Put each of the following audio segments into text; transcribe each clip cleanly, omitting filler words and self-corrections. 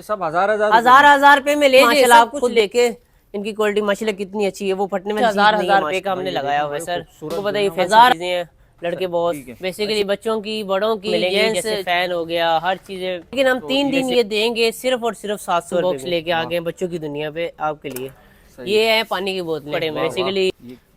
सब हजार हजार रुपए में ले माशाल्लाह, आप खुद लेके इनकी क्वालिटी माशाल्लाह कितनी अच्छी है, वो फटने में हजार रुपए का हमने लगाया हुआ है सर। आपको पता है ये हजार चीजें हैं, लड़के बॉस बेसिकली बच्चों की बड़ों की जैसे फैन हो गया हर चीजें, लेकिन हम 3 दिन ये देंगे सिर्फ और सिर्फ 700 बॉक्स लेके आ गए बच्चों की दुनिया पे आपके लिए। ये है पानी की बोतलें बेसिकली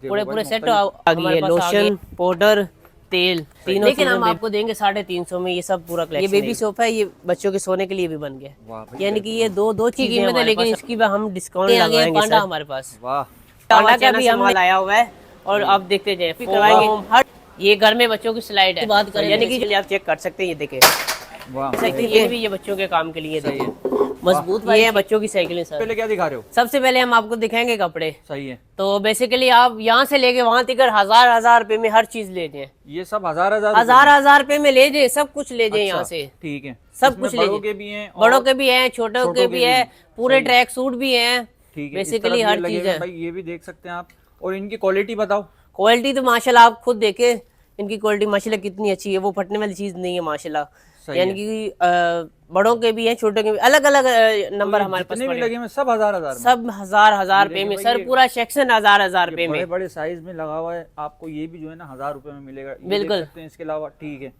पूरे सेट आ गई है, लोशन पाउडर तेल तीनों, लेकिन हम आपको देंगे 350 में ये सब पूरा कलेक्शन। ये बेबी सोफा है, ये बच्चों के सोने के लिए भी बन गया, यानी कि ये दो चीज कीमत है, लेकिन इसकी हम डिस्काउंट लगाएंगे। पांडा हमारे पास पांडा का भी हम आया हुआ है और आप देखते जाए फिर करवाएंगे। ये घर में बच्चों की स्लाइड है, बात करें यानी कि आप चेक कर सकते हैं, ये देखें ये भी ये बच्चों के काम के लिए मजबूत ये है बच्चों की साइकिलें। सर पहले क्या दिखा रहे हो? सबसे पहले हम आपको दिखाएंगे कपड़े। सही है। तो बेसिकली आप यहाँ से लेके वहाँ तक हजार रुपए में हर चीज ले जाए। ये सब हजार रुपए में ले जाए, सब कुछ ले जाए यहाँ से। ठीक है, सब कुछ ले जाए, बड़ों के भी है छोटों के भी है, पूरे ट्रैक सूट भी है, बेसिकली हर चीज है। ये भी देख सकते हैं आप। और इनकी क्वालिटी बताओ। क्वालिटी तो माशाल्लाह आप खुद देखे, इनकी क्वालिटी माशाल्लाह कितनी अच्छी है, वो फटने वाली चीज नहीं है माशाल्लाह। यानी कि बड़ों के भी हैं छोटों के भी, अलग अलग नंबर हमारे पास लगे में सब हजार रुपए में सर, पूरा सेक्शन हजार रुपए में बड़े साइज में लगा हुआ है। आपको ये भी जो है ना 1000 रुपए में मिलेगा, बिल्कुल। इसके अलावा ठीक है,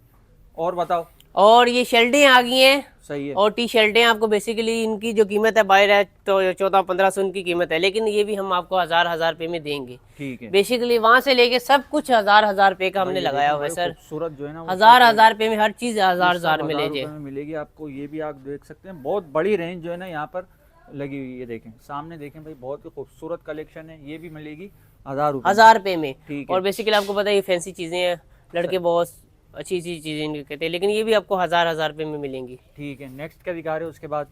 और बताओ। और ये शर्टें आ गई हैं। सही है। और टी शर्टें आपको बेसिकली इनकी जो कीमत है बाहर है तो 1400-1500 इनकी कीमत है, लेकिन ये भी हम आपको हजार रुपए में देंगे। ठीक है। बेसिकली वहाँ से लेके सब कुछ हजार रुपए का हमने लगाया हुआ है सर। सूरत जो है ना हजार रुपए में हर चीज हजार में मिलेगी आपको। ये भी आप देख सकते हैं, बहुत बड़ी रेंज जो है ना यहाँ पर लगी हुई है। देखें सामने, देखें भाई, बहुत ही खूबसूरत कलेक्शन है। ये भी मिलेगी हजार रुपए में। और बेसिकली आपको पता है ये फैंसी चीजें हैं, लड़के बहुत अच्छी चीजें इनके कहते हैं, लेकिन ये भी आपको हजार रुपए में मिलेंगी। ठीक है, नेक्स्ट क्या दिखा रहे हो उसके बाद?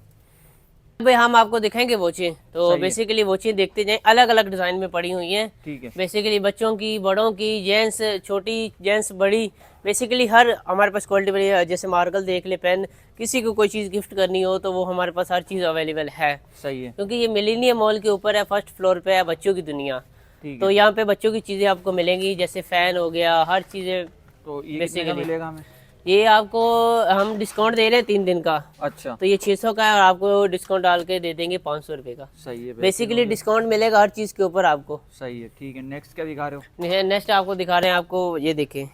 भाई हम आपको दिखाएंगे वॉचें, तो बेसिकली वॉचें देखते जाएं, अलग अलग डिजाइन में पड़ी हुई हैं। ठीक है। बेसिकली बच्चों की, बड़ों की, जेंट्स छोटी, जेंट्स बड़ी, बेसिकली हर हमारे पास क्वालिटी बड़ी है। जैसे मार्कल देख ले, पेन, किसी को कोई चीज़ गिफ्ट करनी हो तो वो हमारे पास हर चीज़ अवेलेबल है। सही है। क्योंकि ये मिलेनियम मॉल के ऊपर है, फर्स्ट फ्लोर पे है बच्चों की दुनिया, तो यहाँ पे बच्चों की चीज़ें आपको मिलेंगी, जैसे फैन हो गया, हर चीज़ें। तो ये कितने मिलेगा हमें? ये आपको हम डिस्काउंट दे रहे हैं 3 दिन का। अच्छा। तो ये 600 का है और आपको डिस्काउंट डाल के दे देंगे 500 रुपए का। सही है। बेसिकली डिस्काउंट मिलेगा हर चीज के ऊपर आपको। सही है। ठीक है, नेक्स्ट क्या दिखा रहे हो? नेक्स्ट आपको दिखा रहे हैं, आपको ये देखें,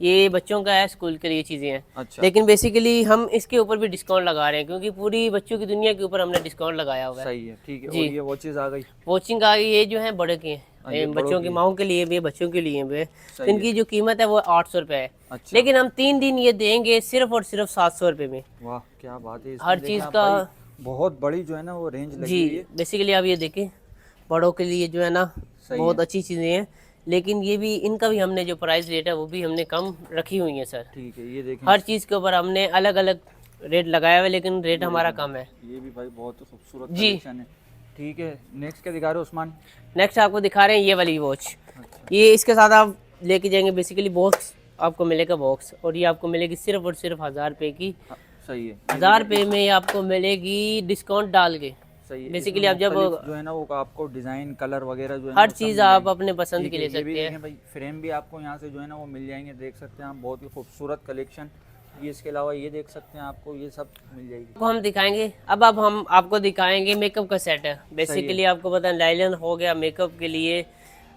ये बच्चों का है, स्कूल के लिए चीजें हैं। अच्छा। लेकिन बेसिकली हम इसके ऊपर भी डिस्काउंट लगा रहे हैं, क्योंकि पूरी बच्चों की दुनिया के ऊपर हमने डिस्काउंट लगाया हुआ है। सही है। ठीक है। और ये वॉचेस आ गई? वॉचिंग आ गई, ये जो है बड़े की है, बच्चों की माओ के लिए भी, बच्चों के लिए भी। तो इनकी जो कीमत है वो 800 रुपए है। अच्छा। लेकिन हम 3 दिन ये देंगे सिर्फ और सिर्फ 700 रुपए में। वाह क्या बात है। हर चीज का बहुत बड़ी जो है ना वो रेंज लगी हुई है। बेसिकली आप ये देखें, बड़ों के लिए जो है ना बहुत अच्छी चीजें हैं, लेकिन ये भी इनका भी हमने जो प्राइस रेट है वो भी हमने कम रखी हुई है सर। ठीक है। ये देखें, हर चीज के ऊपर हमने अलग अलग रेट लगाया हुआ है, लेकिन रेट हमारा कम है। ये भी भाई बहुत खूबसूरत कलेक्शन है। ठीक है, नेक्स्ट क्या दिखा रहे हो उस्मान? नेक्स्ट आपको दिखा रहे हैं ये वाली वॉच। ये इसके साथ आप लेके जाएंगे, बेसिकली बॉक्स आपको मिलेगा बॉक्स, और ये आपको मिलेगी सिर्फ और सिर्फ 1000 रुपए की। सही है। 1000 रुपए में आपको मिलेगी डिस्काउंट डाल के। सही है। बेसिकली आप जब जो है ना वो आपको डिजाइन, कलर वगैरह जो है हर चीज आप अपने पसंद के ले सकते हैं भाई। फ्रेम भी आपको यहाँ से जो है ना वो मिल जाएंगे, देख सकते हैं आप, बहुत ही खूबसूरत कलेक्शन। ये इसके अलावा ये देख सकते हैं, आपको ये सब मिल जाएगी। तो हम दिखाएंगे अब हम आपको दिखाएंगे मेकअप का सेट है। बेसिकली आपको पता है लाइलन हो गया मेकअप के लिए,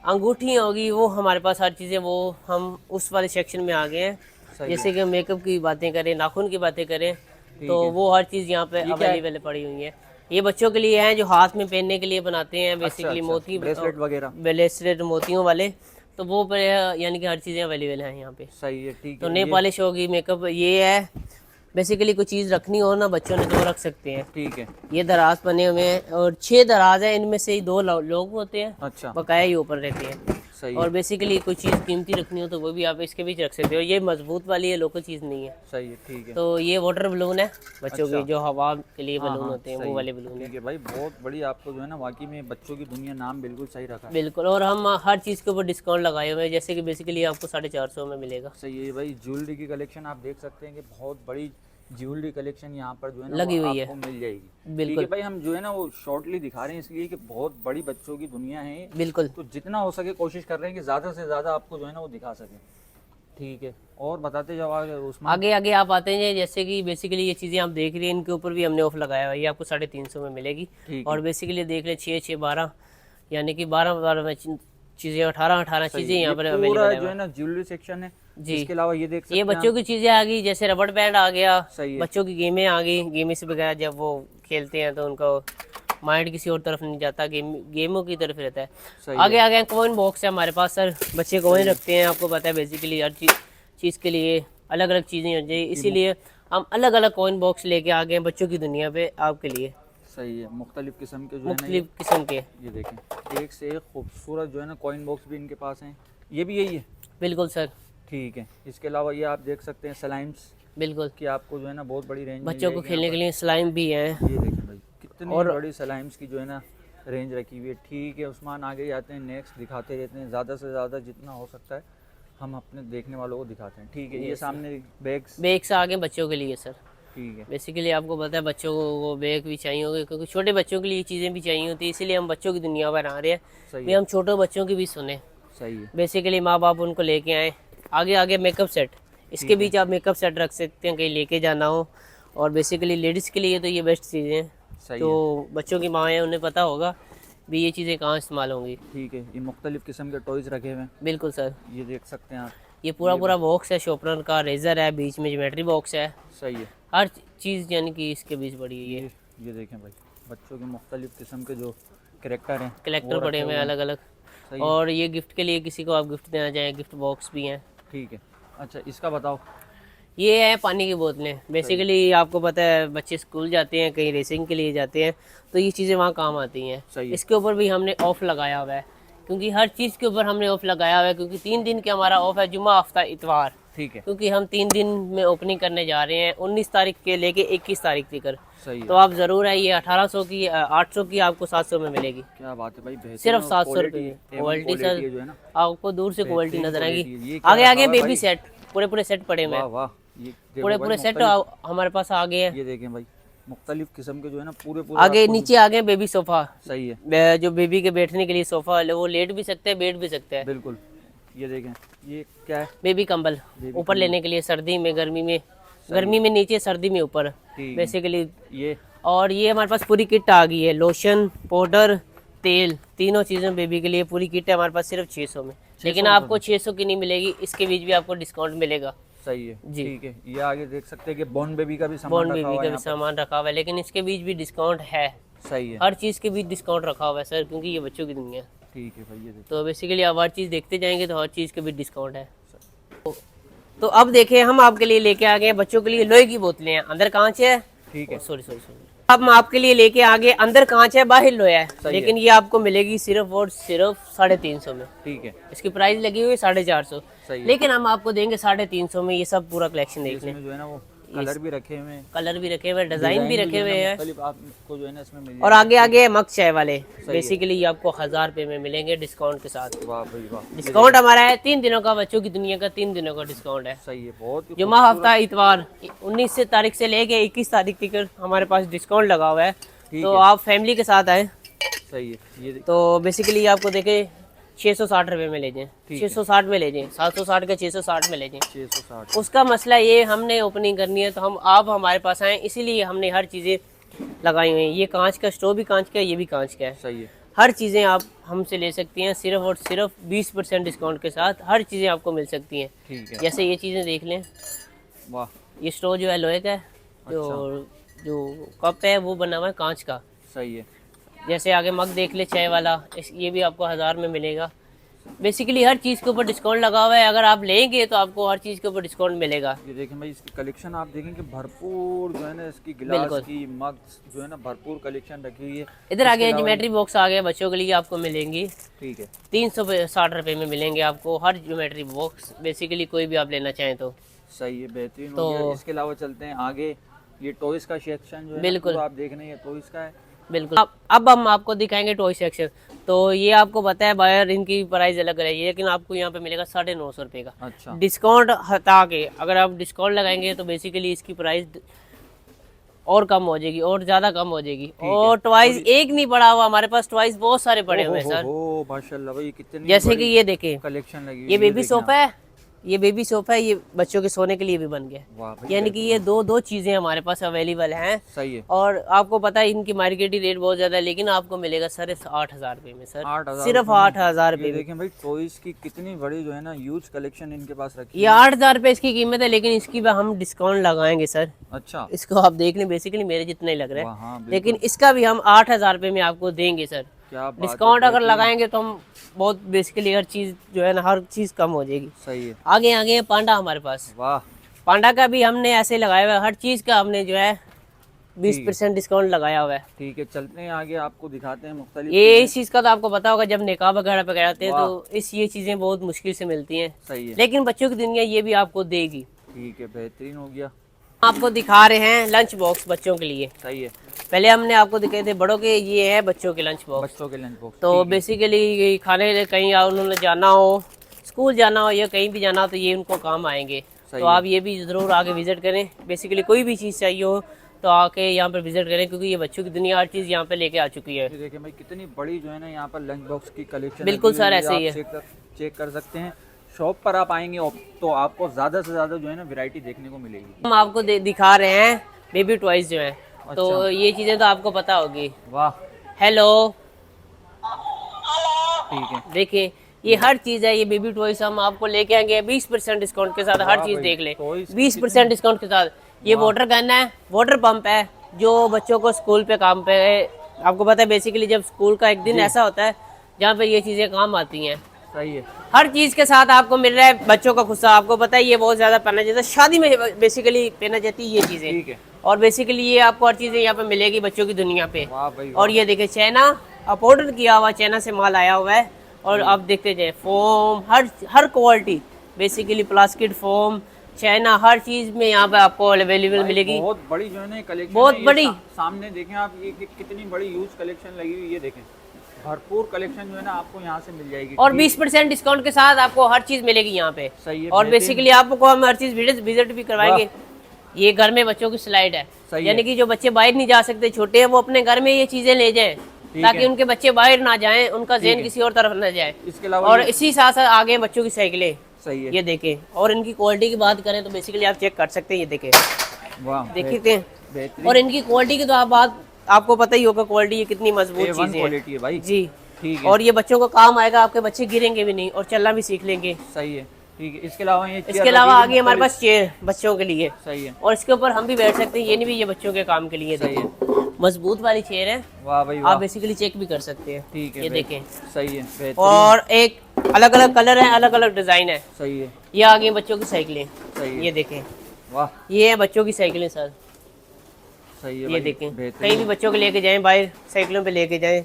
अंगूठी होगी, वो हमारे पास हर चीज़ें, वो हम उस वाले सेक्शन में आ गए हैं। जैसे कि मेकअप की बातें करें, नाखून की बातें करें, तो वो हर चीज़ यहाँ पे अवेलेबल पड़ी हुई है। ये बच्चों के लिए हैं जो हाथ में पहनने के लिए बनाते हैं, बेसिकली मोती ब्रेसलेट वगैरह, ब्रेसलेट मोतियों वाले, तो वो यानी कि हर चीज़ें अवेलेबल हैं यहाँ पे। सही है। ठीक है। तो नेल पॉलिश होगी, मेकअप, ये है बेसिकली कोई चीज़ रखनी हो ना बच्चों ने तो रख सकते हैं। ठीक है। ये दराज बने हुए हैं और 6 दराज है, इनमें से 2 लोग होते हैं। अच्छा। बकाया ही ऊपर रहते हैं। सही। और बेसिकली कोई चीज़ कीमती रखनी हो तो वो भी आप इसके बीच रख सकते हो। ये मजबूत वाली है, लोकल चीज़ नहीं है। सही है। ठीक है। तो ये वाटर बलून है बच्चों की, जो हवा के लिए बलून होते हैं, वो वाले बलून है। ठीक है भाई, बहुत बड़ी आपको जो है ना वाकई में बच्चों की दुनिया नाम बिल्कुल सही रखा है। बिल्कुल। और हम हर चीज़ के ऊपर डिस्काउंट लगाए हुए हैं, जैसे कि बेसिकली आपको 450 में मिलेगा। सही है भाई। ज्वेलरी की कलेक्शन आप देख सकते हैं कि बहुत बड़ी ज्वेलरी कलेक्शन यहाँ पर जो है ना लगी हुई है, मिल जाएगी। बिल्कुल भाई। हम जो है ना वो शॉर्टली दिखा रहे हैं इसलिए कि बहुत बड़ी बच्चों की दुनिया है। बिल्कुल। तो जितना हो सके कोशिश कर रहे हैं कि ज़्यादा से ज़्यादा आपको जो है ना वो दिखा सकें। ठीक है, और बताते जाओ आगे उसमें। आगे आगे आप आते हैं, जैसे कि बेसिकली ये चीज़ें आप देख रहे हैं, इनके ऊपर भी हमने ऑफ लगाया हुआ है, ये आपको 350 में मिलेगी। और बेसिकली देख लें 6 6 12 यानी कि 12 में चीज़ें 18 चीज़ें यहाँ पर पूरा जो है ना ज्वेलरी सेक्शन है जी। इसके अलावा ये देख सकते हैं, ये बच्चों की चीज़ें आ गई, जैसे रबड़ बैंड आ गया, बच्चों की गेमें आ गई। गेमें से बगैर जब वो खेलते हैं तो उनका माइंड किसी और तरफ नहीं जाता, गेमों की तरफ रहता है। आगे आगे कॉइन बॉक्स है हमारे पास सर, बच्चे कॉइन रखते हैं, आपको पता है बेसिकली हर चीज़ के लिए अलग अलग चीज़ें हो जाए, इसीलिए हम अलग अलग कॉइन बॉक्स लेके आ गए हैं बच्चों की दुनिया पे आपके लिए। सही है, मुख्तलिफ किस्म के जो मुख्तलिफ किस्म के, ये देखें एक से एक खूबसूरत जो है ना कॉइन बॉक्स भी इनके पास हैं। ये भी यही है? बिल्कुल सर। ठीक है, इसके अलावा ये आप देख सकते हैं स्लाइम्स, बिल्कुल कि आपको जो है ना बहुत बड़ी रेंज बच्चों को खेलने के लिए स्लाइम भी है। ये देखें भाई कितनी बड़ी स्लाइम्स की जो है ना रेंज रखी हुई है। ठीक है उस्मान, आगे जाते हैं, नेक्स्ट दिखाते रहते हैं, ज़्यादा से ज़्यादा जितना हो सकता है हम अपने देखने वालों को दिखाते हैं। ठीक है, ये सामने बैग्स आ गए बच्चों के लिए सर। ठीक है, बेसिकली आपको पता है बच्चों को बैग भी चाहिए होंगे, क्योंकि छोटे बच्चों के लिए चीज़ें भी चाहिए होती है, इसीलिए हम बच्चों की दुनिया बना रहे हैं भी हम छोटे बच्चों की भी सुने। सही है, बेसिकली माँ बाप उनको लेके आए। आगे आगे मेकअप सेट, इसके बीच आप मेकअप सेट रख सकते हैं कहीं लेके जाना हो, और बेसिकली लेडीज़ के लिए तो ये बेस्ट चीज़ें हैं। तो बच्चों की माँ है, उन्हें पता होगा भी ये चीज़ें कहाँ इस्तेमाल होंगी। ठीक है, ये मुख्तलिफ किस्म के टॉयज़ रखे हुए हैं। बिल्कुल सर, ये देख सकते हैं आप, ये पूरा बॉक्स है शॉर्पनर का, रेजर है, बीच में ज्योमेट्री बॉक्स है। सही है, हर चीज़ यानी कि इसके बीच बड़ी है। ये देखें भाई बच्चों के मुख्तलिफ किस्म के जो कलेक्टर पड़े हुए हैं अलग अलग। और ये गिफ्ट के लिए किसी को आप गिफ्ट देना चाहें, गिफ्ट बॉक्स भी हैं। ठीक है, अच्छा इसका बताओ। ये है पानी की बोतलें। बेसिकली आपको पता है बच्चे स्कूल जाते हैं, कहीं रेसिंग के लिए जाते हैं, तो ये चीज़ें वहाँ काम आती हैं। इसके ऊपर भी हमने ऑफ लगाया हुआ है, क्योंकि हर चीज़ के ऊपर हमने ऑफ लगाया हुआ है, क्योंकि 3 दिन के हमारा ऑफ है, जुम्मा हफ्ता इतवार। ठीक है, क्योंकि हम 3 दिन में ओपनिंग करने जा रहे हैं, 19 तारीख के लेके 21 तारीख तक। सही है, तो आप ज़रूर आइए। 1800 की 800 की आपको 700 में मिलेगी। क्या बात है भाई, सिर्फ 700 रुपये क्वालिटी सर, जो है ना आपको दूर से क्वालिटी नजर आएगी। आगे आगे बेबी सेट, पूरे सेट पड़े हुए हैं, पूरे सेट हमारे पास आ गए हैं। ये देखें भाई मुख्तलिफ किस्म के जो है ना पूरे आगे नीचे आ गए बेबी सोफा। सही है, जो बेबी के बैठने के लिए सोफा, वो लेट भी सकते हैं, बैठ भी सकते हैं। बिल्कुल। ये देखें, ये क्या है? बेबी कंबल, ऊपर लेने के लिए, सर्दी में गर्मी में नीचे, सर्दी में ऊपर बेसिकली ये। और ये हमारे पास पूरी किट आ गई है, लोशन, पाउडर, तेल, तीनों चीज़ें बेबी के लिए पूरी किट है हमारे पास सिर्फ 600 में। लेकिन आपको 600 की नहीं मिलेगी, इसके बीच भी आपको डिस्काउंट मिलेगा। सही है जी, ठीक है। ये आगे देख सकते हैं कि बॉर्न बेबी का भी सामान रखा हुआ है, लेकिन इसके बीच भी डिस्काउंट है। सही है, हर चीज़ के बीच डिस्काउंट रखा हुआ है सर, क्योंकि ये बच्चों की दुनिया है। ठीक है भाई, ये तो बेसिकली आप हर चीज़ देखते जाएंगे तो हर चीज़ के बीच डिस्काउंट है। तो अब देखें, हम आपके लिए लेके आ गए बच्चों के लिए लोहे की बोतलें हैं, अंदर कांच है। ठीक है, सॉरी। अब हम आपके लिए लेके आ गए, अंदर कांच है, बाहर लोहा है, लेकिन ये आपको मिलेगी सिर्फ और सिर्फ 350 में। ठीक है, इसकी प्राइस लगी हुई है 450, लेकिन हम आपको देंगे 350 में। ये सब पूरा कलेक्शन देख लें, जो है ना वो कलर भी रखे हुए हैं, डिजाइन भी रखे हुए हैं, आपको जो है ना इसमें मिल। और आगे आगे मग चाय वाले बेसिकली आपको 1000 रुपए में मिलेंगे डिस्काउंट के साथ। वाह भाई वाह, डिस्काउंट हमारा है 3 दिनों का, बच्चों की दुनिया का 3 दिनों का डिस्काउंट है। सही है, बहुत जुम्मा हफ्ता इतवार 19 तारीख से लेके 21 तारीख तक हमारे पास डिस्काउंट लगा हुआ है, तो आप फैमिली के साथ आए। सही है, ये तो बेसिकली आपको देखे 660 रुपए में ले जाएं, 660 में ले जाएं, 760 का 660 में ले जाएं। 660। उसका मसला ये, हमने ओपनिंग करनी है तो आप हमारे पास आए, इसीलिए हमने हर चीज़ें लगाई हुई हैं। ये कांच का स्टोव भी कांच का है, ये भी कांच का है। सही है, हर चीज़ें आप हमसे ले सकती हैं, सिर्फ और सिर्फ 20% डिस्काउंट के साथ हर चीज़ें आपको मिल सकती हैं। ठीक है, जैसे ये चीज़ें देख लें, वाह, ये स्टोव जो है लोहे का है, जो कप है वो बना हुआ है कांच का। सही है, जैसे आगे मग देख ले चाय वाला, ये भी आपको 1000 में मिलेगा। बेसिकली हर चीज़ के ऊपर डिस्काउंट लगा हुआ है, अगर आप लेंगे तो आपको हर चीज़ के ऊपर डिस्काउंट मिलेगा। ये देखें भाई, इसकी कलेक्शन आप देखें कि भरपूर जो है ना, इसकी गिलास की, मग जो है ना, भरपूर कलेक्शन रखी हुई है। इधर आ गया ज्योमेट्री बॉक्स आ गया, बच्चों के लिए आपको मिलेंगी। ठीक है, 360 रुपए में मिलेंगे आपको हर ज्योमेट्री बॉक्स, बेसिकली कोई भी आप लेना चाहें तो। सही है, बेहतरीन हो गया। इसके अलावा चलते हैं आगे, ये टॉयज का सेक्शन जो है बिल्कुल आप देख रहे हैं, टॉयज का है। बिल्कुल। अब हम आपको दिखाएंगे टॉय सेक्शन। तो ये आपको पता है बाहर इनकी प्राइस अलग रहेगी, लेकिन आपको यहाँ पे मिलेगा 950 रुपये का। अच्छा, डिस्काउंट हटा के अगर आप डिस्काउंट लगाएंगे तो बेसिकली इसकी प्राइस और कम हो जाएगी, और ज्यादा कम हो जाएगी। और टॉयज एक नहीं पड़ा हुआ, हमारे पास टॉयज बहुत सारे पड़े हुए हैं सर। माशाल्लाह भाई, कितनी जैसे कि ये देखें कलेक्शन लगी, ये बेबी सोफा है, ये बेबी सोफा है, ये बच्चों के सोने के लिए भी बन गया, यानी कि ये दो चीजें हमारे पास अवेलेबल हैं। सही है। और आपको पता है इनकी मार्केटी रेट बहुत ज्यादा है, लेकिन आपको मिलेगा सर 8,000 रुपए में सर, 8,000 सिर्फ 8,000 रुपए में। देखें भाई टॉयज की कितनी बड़ी जो है ना ह्यूज कलेक्शन इनके पास रखी ये 8,000 रुपए इसकी कीमत है, लेकिन इसकी भी हम डिस्काउंट लगाएंगे सर। अच्छा, इसको आप देख लें, बेसिकली मेरे जितना ही लग रहा है, हाँ, लेकिन इसका भी हम 8,000 रुपए में आपको देंगे सर। क्या बात डिस्काउंट अगर लगाएंगे तो हम बहुत बेसिकली हर चीज जो है ना, हर चीज कम हो जाएगी। सही है। आगे आगे पांडा हमारे पास, वाह, पांडा का भी हमने ऐसे लगाया हुआ है, हर चीज का हमने जो है 20% डिस्काउंट लगाया हुआ है। ठीक है, चलते हैं आगे, आपको दिखाते हैं मुख्तलिफ। ये इस चीज का तो आपको पता होगा, जब निकाह वगैरह पे कराते हैं तो ये चीजें बहुत मुश्किल से मिलती हैं। सही है। लेकिन बच्चों की दुनिया ये भी आपको देगी। ठीक है, बेहतरीन हो गया। आपको दिखा रहे हैं लंच बॉक्स बच्चों के लिए। सही है। पहले हमने आपको दिखाए थे बड़ों के, ये है बच्चों के लंच बॉक्स। बच्चों के लंच बॉक्स तो बेसिकली खाने के लिए कहीं उन्होंने जाना हो, स्कूल जाना हो या कहीं भी जाना हो, तो ये उनको काम आएंगे। तो आप ये भी जरूर आके विजिट करें। बेसिकली कोई भी चीज़ चाहिए हो तो आके यहाँ पर विजिट करें, क्योंकि ये बच्चों की दुनिया हर चीज़ यहाँ पे लेके आ चुकी है। देखिए भाई कितनी बड़ी जो है ना यहाँ पर लंच बॉक्स की कलेक्शन। बिल्कुल सर, ऐसे ही है। चेक कर सकते हैं। शॉप पर आप आएंगे तो आपको ज़्यादा से ज़्यादा जो है ना वैरायटी देखने को मिलेगी। हम आपको दिखा रहे हैं बेबी टॉयज जो है। अच्छा। तो ये चीज़ें तो आपको पता होगी। वाह, हेलो, ठीक है। देखिए ये हर चीज़ है, ये बेबी टॉयज हम आपको लेके आएंगे 20% डिस्काउंट के साथ। हर चीज़ देख ले 20% डिस्काउंट के साथ। ये वाटर गन है, वाटर पंप है, जो बच्चों को स्कूल पे काम पे है। आपको पता है बेसिकली जब स्कूल का एक दिन ऐसा होता है जहाँ पे ये चीज़ें काम आती हैं। सही है। हर चीज़ के साथ आपको मिल रहा है बच्चों का गुस्सा। आपको पता है ये बहुत ज़्यादा पहना जाता है, शादी में बेसिकली पहना जाती है ये चीज़ें। ठीक है। और बेसिकली ये आपको हर चीज़ें यहाँ पे मिलेगी बच्चों की दुनिया पे। वाह भाई, और ये देखिए चाइना, आप ऑर्डर किया हुआ चाइना से माल आया हुआ है। और आप देखते जाए फोम, हर quality, basically plastic foam, China, हर चीज़ में यहाँ पे आपको अवेलेबल मिलेगी। बहुत बड़ी जो है ना कलेक्शन, बहुत बड़ी। सामने देखें आप, ये कितनी बड़ी यूज कलेक्शन लगी हुई, ये देखें भरपूर कलेक्शन जो है ना आपको यहाँ से मिल जाएगी। और 20% डिस्काउंट के साथ आपको हर चीज़ मिलेगी यहाँ पे। सही है। और बेसिकली आपको हम हर चीज़ विजिट भी करवाएंगे। ये घर में बच्चों की स्लाइड है, यानी कि जो बच्चे बाहर नहीं जा सकते, छोटे हैं, वो अपने घर में ये चीजें ले जाएं, ताकि उनके बच्चे बाहर ना जाएं, उनका ज़हन किसी और तरफ ना जाए। इसके अलावा और इसी साथ साथ आगे बच्चों की साइकिलें। सही है। ये देखें, और इनकी क्वालिटी की बात करें तो बेसिकली आप चेक कर सकते हैं। ये देखें, वाह, देखते हैं। और इनकी क्वालिटी की तो आपको पता ही होगा, क्वालिटी ये कितनी मजबूत चीज़ है भाई जी। ठीक है। और ये बच्चों को काम आएगा, आपके बच्चे गिरेंगे भी नहीं और चलना भी सीख लेंगे। सही है। ठीक है। इसके अलावा आगे हमारे पास चेयर बच्चों के लिए। सही है। और इसके ऊपर हम भी बैठ सकते हैं, ये नहीं भी, ये बच्चों के काम के लिए। देखिए मजबूत वाली चेयर है। वाह भाई, आप बेसिकली चेक भी कर सकते हैं। ठीक है, ये देखें। सही है। और एक अलग अलग कलर है, अलग अलग डिजाइन है। सही है। ये आगे बच्चों की साइकिलें। सही है। ये देखें, वाह, ये है बच्चों की साइकिलें सर। सही है। ये देखें, कहीं भी बच्चों को लेके जाएं, बाहर साइकिलों पे लेके जाएं।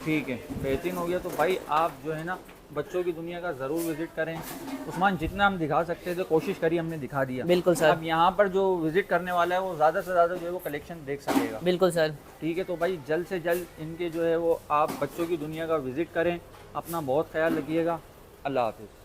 ठीक है, बेहतरीन हो गया। तो भाई आप जो है ना बच्चों की दुनिया का ज़रूर विजिट करें। उस्मान, जितना हम दिखा सकते थे कोशिश करी, हमने दिखा दिया। बिल्कुल सर। अब यहाँ पर जो विजिट करने वाला है वो ज़्यादा से ज़्यादा जो है वो कलेक्शन देख सकेगा। बिल्कुल सर। ठीक है। तो भाई जल्द से जल्द इनके जो है वो आप बच्चों की दुनिया का विजिट करें। अपना बहुत ख्याल रखिएगा। अल्लाह हाफिज़।